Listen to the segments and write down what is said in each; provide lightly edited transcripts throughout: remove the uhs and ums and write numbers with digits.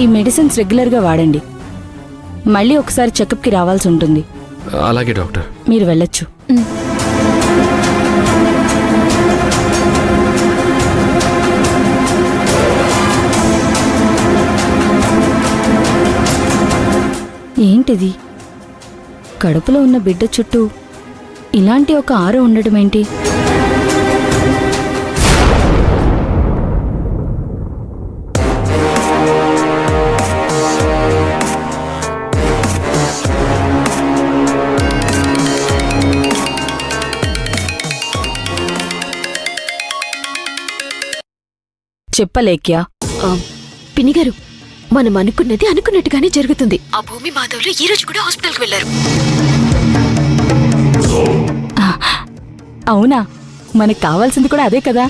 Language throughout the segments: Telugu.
ఈ మెడిసిన్స్ రెగ్యులర్గా వాడండి. మళ్ళీ ఒకసారి చెకప్కి రావాల్సి ఉంటుంది. అలాగే డాక్టర్. మీరు వెళ్ళొచ్చు. ఏంటిది? కడుపులో ఉన్న బిడ్డ చుట్టూ ఇలాంటి ఒక ఆరు ఉండడం ఏంటి? చెప్పలేక్యా. పిన్నిగారు, మనం అనుకున్నది అనుకున్నట్టుగానే జరుగుతుంది. ఆ భూమి మాధవ్లు ఈ రోజు కూడా హాస్పిటల్కి వెళ్లారు. అవునా? మనకు కావాల్సింది కూడా అదే కదా.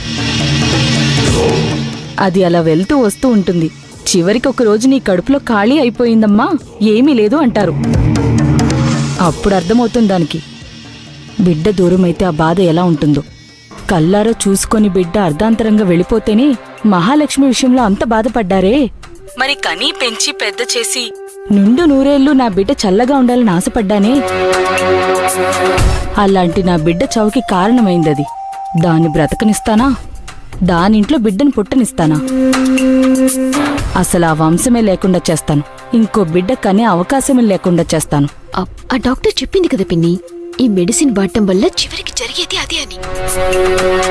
అది అలా వెళ్తూ వస్తూ ఉంటుంది. చివరికి ఒక రోజు నీ కడుపులో ఖాళీ అయిపోయిందమ్మా, ఏమీ లేదు అంటారు. అప్పుడు అర్థమవుతుంది దానికి బిడ్డ దూరమైతే ఆ బాధ ఎలా ఉంటుందో. కల్లారా చూసుకొని బిడ్డ అర్ధాంతరంగా వెళ్ళిపోతేనే మహాలక్ష్మి విషయంలో అంత బాధపడ్డారే. మరి కనీ పెంచి పెద్ద చేసి నిండు నూరేళ్లు నా బిడ్డ చల్లగా ఉండాలని ఆశపడ్డానే. అలాంటి నా బిడ్డ చావుకి కారణమైందది. దాన్ని బ్రతకనిస్తానా? దానింట్లో బిడ్డను పుట్టనిస్తానా? అసలు ఆ వంశమే లేకుండా చేస్తాను. ఇంకో బిడ్డ కనే అవకాశమే లేకుండా చేస్తాను. ఆ డాక్టర్ చెప్పింది కదా పిన్ని, ఈ మెడిసిన్ వాడటం వల్ల చివరికి జరిగేది అదే అని.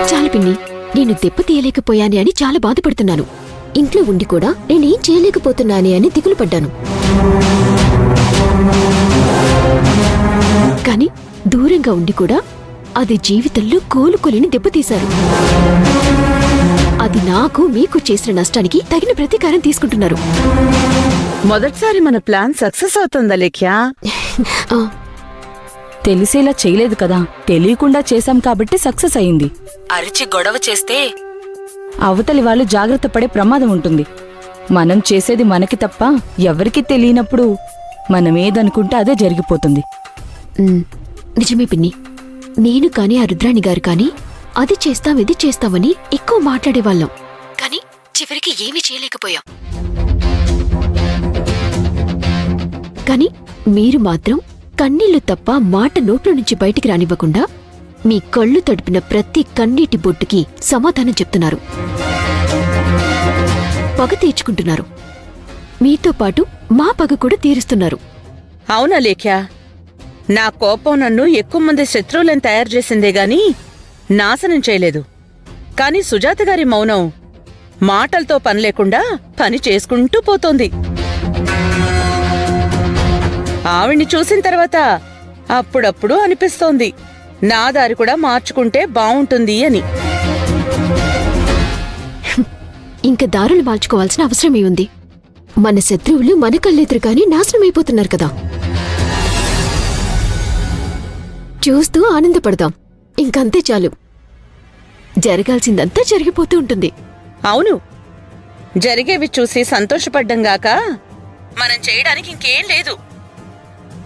చాలు పిన్ని, నేను దెబ్బ తీయలేకపోయానే అని చాలా బాధపడుతున్నాను. ఇంట్లో ఉండి కూడా నేనేం చేయలేకపోతున్నానే అని దిగులు పడ్డాను. కాని దూరంగా ఉండి కూడా అది జీవితంలో కోలుకోలేని దెబ్బతీశారు. అది నాకు మీకు చేసిన నష్టానికి తగిన ప్రతీకారం తీసుకుంటున్నారు. మొదటిసారి మన ప్లాన్ సక్సెస్ అవుతుందా లేఖ్యా? తెలిసేలా చేయలేదు కదా, తెలియకుండా చేశాం కాబట్టి సక్సెస్ అయింది. అరిచి గొడవ చేస్తే అవతలి వాళ్ళు జాగ్రత్త పడే ప్రమాదం ఉంటుంది. మనం చేసేది మనకి తప్ప ఎవరికీ తెలియనప్పుడు మనమేదనుకుంటే అదే జరిగిపోతుంది. నిజమే పిన్ని, నేను కాని ఆ రుద్రాణి గారు కాని అది చేస్తాం ఇది చేస్తామని ఎక్కువ మాట్లాడేవాళ్ళం. కాని చివరికి ఏమీ చేయలేకపోయాం. కాని మీరు మాత్రం కన్నీళ్లు తప్ప మాట నోట్ల నుంచి బయటికి రానివ్వకుండా మీ కళ్ళు తడిపిన ప్రతి కన్నీటి బొట్టుకి సమాధానం చెప్తున్నారు. పగ తీర్చుకుంటున్నారు. మీతో పాటు మా పగ కూడా తీరుస్తున్నారు. అవునా లేఖ్యా? నా కోపం నన్ను ఎక్కువ మంది శత్రువులను తయారు చేసిందే గాని నాశనం చేయలేదు. కాని సుజాత గారి మౌనం మాటలతో పని లేకుండా పని చేసుకుంటూ పోతోంది. ఆవిడ్ని చూసిన తర్వాత అప్పుడప్పుడు అనిపిస్తోంది నా దారి కూడా మార్చుకుంటే బావుంటుంది అని. ఇంక దారులు మార్చుకోవాల్సిన అవసరమే ఉంది. మన శత్రువులు మన కళ్ళెదురుగానే నాశనమైపోతున్నారు కదా. చూస్తూ ఆనందపడదాం. ఇంకంతే చాలు. జరగాల్సిందంతా జరిగిపోతూ ఉంటుంది. అవును, జరిగేవి చూసి సంతోషపడ్డంగాక మనం చేయడానికి ఇంకేం లేదు.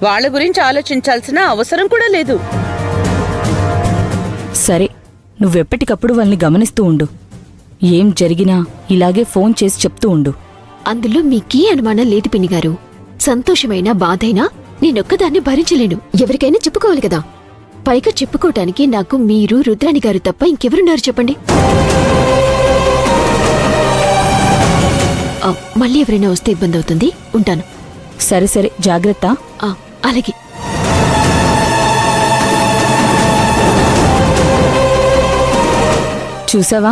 వాళ్ళ గురించి ఆలోచించాల్సిన అవసరం కూడా లేదు. సరే, నువ్వెప్పటికప్పుడు వాళ్ళని గమనిస్తూ ఉండు. ఏం జరిగినా ఇలాగే ఫోన్ చేసి చెప్తూ ఉండు. అందులో మీకే అనుమానం లేదు పిన్నిగారు. సంతోషమైనా బాధైనా నేనొక్కదాన్ని భరించలేను. ఎవరికైనా చెప్పుకోవాలి కదా. పైగా చెప్పుకోవటానికి నాకు మీరు రుద్రాణి గారు తప్ప ఇంకెవరున్నారు చెప్పండి. మళ్ళీ ఎవరైనా వస్తే ఇబ్బంది అవుతుంది. ఉంటాను. సరే సరే, జాగ్రత్త. అలాగే. చూసావా,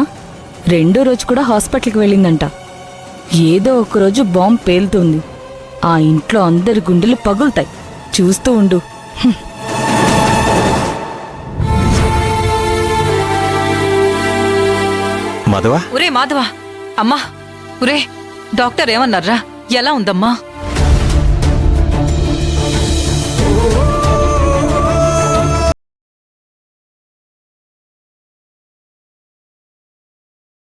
రెండో రోజు కూడా హాస్పిటల్కి వెళ్ళిందంట. ఏదో ఒకరోజు బాంబు పేలుతుంది. ఆ ఇంట్లో అందరి గుండెలు పగులుతాయి. చూస్తూ ఉండు. మాధవా, ఒరే మాధవా, అమ్మా, ఒరే డాక్టర్ ఏమన్నారా? ఎలా ఉందమ్మా?